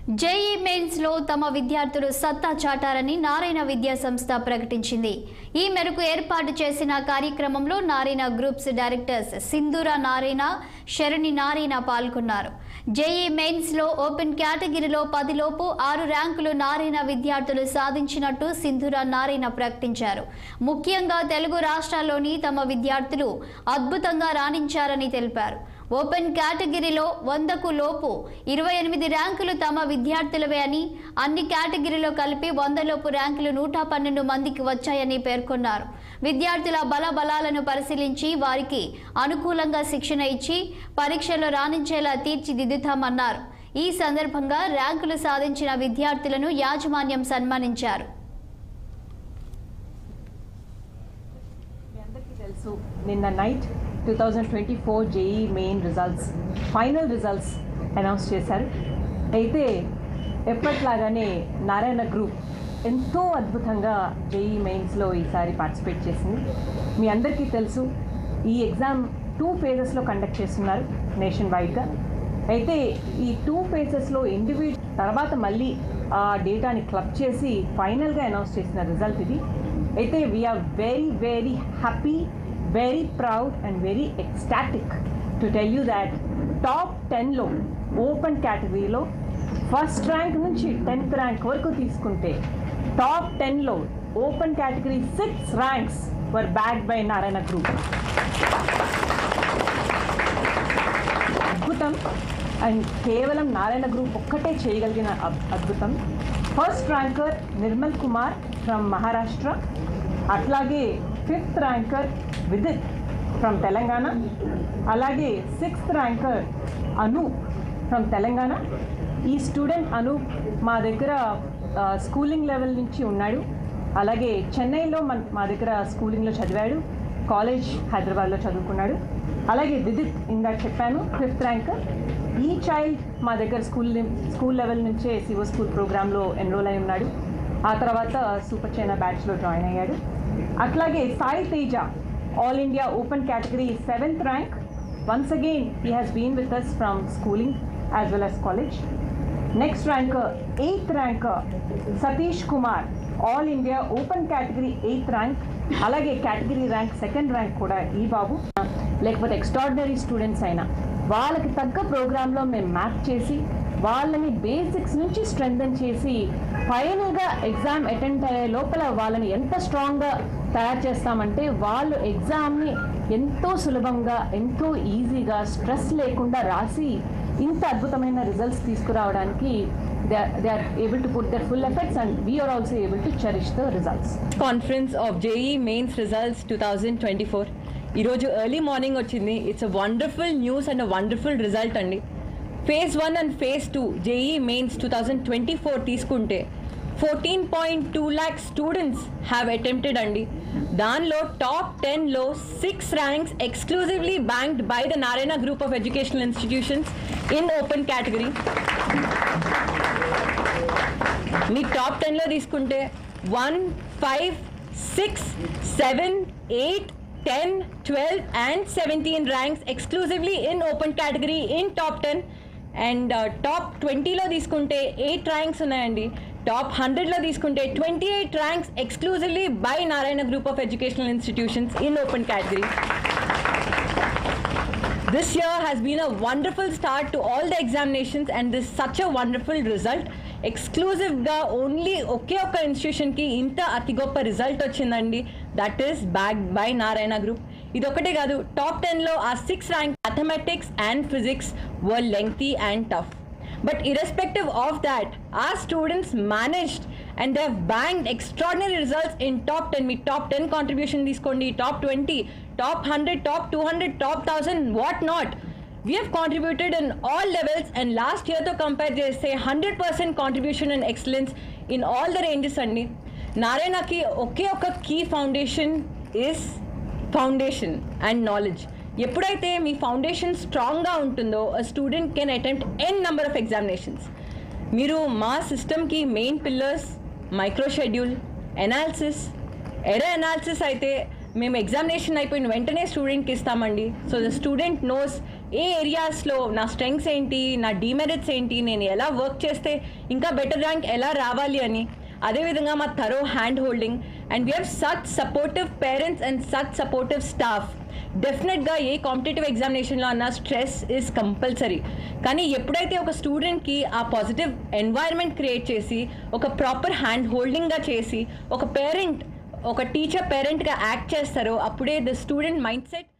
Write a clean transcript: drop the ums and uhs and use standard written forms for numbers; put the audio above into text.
JEE mains లో తమ విద్యార్థులు సత్తా చాటారని నారాయణ విద్యా సంస్థ ప్రకటించింది. ఈ మేరకు ఏర్పాటు చేసిన కార్యక్రమంలో నారాయణ గ్రూప్స్ డైరెక్టర్స్ సింధూర నారాయణ, శరణి నారాయణ పాల్గొన్నారు. జేఈ మెయిన్స్ లో ఓపెన్ కేటగిరీలో 10 లోపు 6 ర్యాంకులు నారాయణ విద్యార్థులు సాధించినట్టు సింధూర నారాయణ ప్రకటించారు. ముఖ్యంగా తెలుగు రాష్ట్రాల్లోని తమ విద్యార్థులు అద్భుతంగా రాణించారని తెలిపారు. ఓపెన్ కేటగిరీలో 100కు లోపు 28 ర్యాంకులు తమ విద్యార్థులవే అని, అన్ని కేటగిరీలో కలిపి 100 లోపు ర్యాంకులు 112 మందికి వచ్చాయని పేర్కొన్నారు. విద్యార్థుల బలాలను పరిశీలించి వారికి అనుకూలంగా శిక్షణ ఇచ్చి పరీక్షల్లో రాణించేలా తీర్చిదిద్దుతామన్నారు. ఈ సందర్భంగా ర్యాంకులు సాధించిన విద్యార్థులను యాజమాన్యం సన్మానించారు. నిన్న night 2024 JEE main results final results announce చేశారు. అయితే ఎప్పట్లాగానే నారాయణ గ్రూప్ ఎంతో అద్భుతంగా జేఈ మెయిన్స్లో ఈసారి పార్టిసిపేట్ చేసింది. మీ అందరికీ తెలుసు, ఈ ఎగ్జామ్ 2 ఫేజెస్లో కండక్ట్ చేస్తున్నారు నేషన్ వైడ్గా. అయితే ఈ 2 ఫేజెస్లో తర్వాత మళ్ళీ ఆ డేటాని క్లబ్ చేసి ఫైనల్గా అనౌన్స్ చేసిన రిజల్ట్ ఇది. అయితే we are very very happy, very proud and very ecstatic to tell you that top 10లో ఓపెన్ కేటగిరీలో ఫస్ట్ ర్యాంక్ నుంచి 10th ర్యాంక్ వరకు తీసుకుంటే టాప్ 10లో open category 6 ranks were backed by Narayana group. అద్భుతం. అండ్ కేవలం నారాయణ గ్రూప్ ఒక్కటే చేయగలిగిన అద్భుతం. First ranker Nirmal Kumar from Maharashtra, అట్లాగే 5th ranker Vidit from Telangana, అలాగే 6th ranker Anoop from Telangana. ఈ స్టూడెంట్ అనూప్ మా దగ్గర స్కూలింగ్ లెవెల్ నుంచి ఉన్నాడు. అలాగే చెన్నైలో మా దగ్గర స్కూలింగ్లో చదివాడు, కాలేజ్ హైదరాబాద్లో చదువుకున్నాడు. అలాగే విదిత్ ఇందాక చెప్పాను 5th ర్యాంకర్. ఈ చైల్డ్ మా దగ్గర స్కూల్ లెవెల్ నుంచే సివో స్కూల్ ప్రోగ్రాంలో ఎన్రోల్ అయి ఉన్నాడు. ఆ తర్వాత సూపర్ చైనా బ్యాచ్లో జాయిన్ అయ్యాడు. అట్లాగే Sai Teja all India open category 7th rank. Once again he has been with us from schooling as well as college. Next ranker 8th ranker Satish Kumar all India open category 8th rank. అలాగే category rank 2nd rank కూడా ఈ బాబు. లేకపోతే extraordinary students అయినా వాళ్ళకి తగ్గ ప్రోగ్రాంలో మేము map చేసి వాళ్ళని బేసిక్స్ నుంచి స్ట్రెంథన్ చేసి ఫైనల్గా ఎగ్జామ్ అటెండ్ అయ్యే లోపల వాళ్ళని ఎంత స్ట్రాంగ్గా తయారు చేస్తామంటే వాళ్ళు ఎగ్జామ్ని ఎంతో సులభంగా, ఎంతో ఈజీగా, స్ట్రెస్ లేకుండా రాసి ఇంత అద్భుతమైన రిజల్ట్స్ తీసుకురావడానికి they are able to put their full efforts, and we are also able to cherish the results. Conference of JEE Mains Results 2024 ఈరోజు ఎర్లీ మార్నింగ్ వచ్చింది. It's a wonderful news and a wonderful result అండి. Phase 1 and Phase 2 JEE Mains 2024 తీసుకుంటే 14.2 lakh students have attempted అండి. దానిలో top 10లో 6 ranks exclusively banked by the Narayana group of educational institutions in open category. మీ top 10లో తీసుకుంటే 1, 5, 6, 7, 8, 10, 12 and 17 ranks exclusively in open category in top 10. And top 20లో తీసుకుంటే 8 ranks ఉన్నాయండి. టాప్ 100లో తీసుకుంటే 28 ranks exclusively by Narayana group of educational institutions in open category. This year has been a wonderful start to all the examinations and this is such a wonderful result. ఎక్స్క్లూజివ్గా only ఒకే ఒక్క ఇన్స్టిట్యూషన్కి ఇంత అతి గొప్ప రిజల్ట్ వచ్చిందండి. That is backed by Narayana group. ఇదొకటే కాదు, టాప్ 10లో ఆ 6 rank mathematics and physics were lengthy and tough. But irrespective of that, our students managed and they have banked extraordinary results in top 10. Me top 10 contribution తీసుకోండి, top 20, top 100, top 200, top 1000, what not. We have contributed in all levels and last year to compare చేస్తే 100% contribution and excellence in all the ranges అండి. నారాయణకి ఒకే ఒక key foundation is foundation and knowledge. ఎప్పుడైతే మీ foundation స్ట్రాంగ్గా ఉంటుందో a student can attempt n number of examinations. మీరు మా సిస్టమ్కి main pillars micro schedule, analysis, error analysis అయితే మేము ఎగ్జామినేషన్ అయిపోయిన వెంటనే స్టూడెంట్కి ఇస్తామండి. సో ద స్టూడెంట్ నోస్ ఏ ఏరియాస్లో నా స్ట్రెంగ్స్ ఏంటి, నా డిమెరిట్స్ ఏంటి, నేను ఎలా వర్క్ చేస్తే ఇంకా బెటర్ ర్యాంక్ ఎలా రావాలి అని. అదేవిధంగా మా thorough hand holding and we have such supportive parents and such supportive staff. డెఫినెట్గా ఏ కాంపిటేటివ్ ఎగ్జామినేషన్లో అన్న స్ట్రెస్ ఈజ్ కంపల్సరీ. కానీ ఎప్పుడైతే ఒక స్టూడెంట్కి ఆ పాజిటివ్ ఎన్వైర్న్మెంట్ క్రియేట్ చేసి ఒక ప్రాపర్ హ్యాండ్ హోల్డింగ్గా చేసి ఒక పేరెంట్, ఒక టీచర్ పేరెంట్గా యాక్ట్ చేస్తారో అప్పుడే ద స్టూడెంట్ మైండ్ సెట్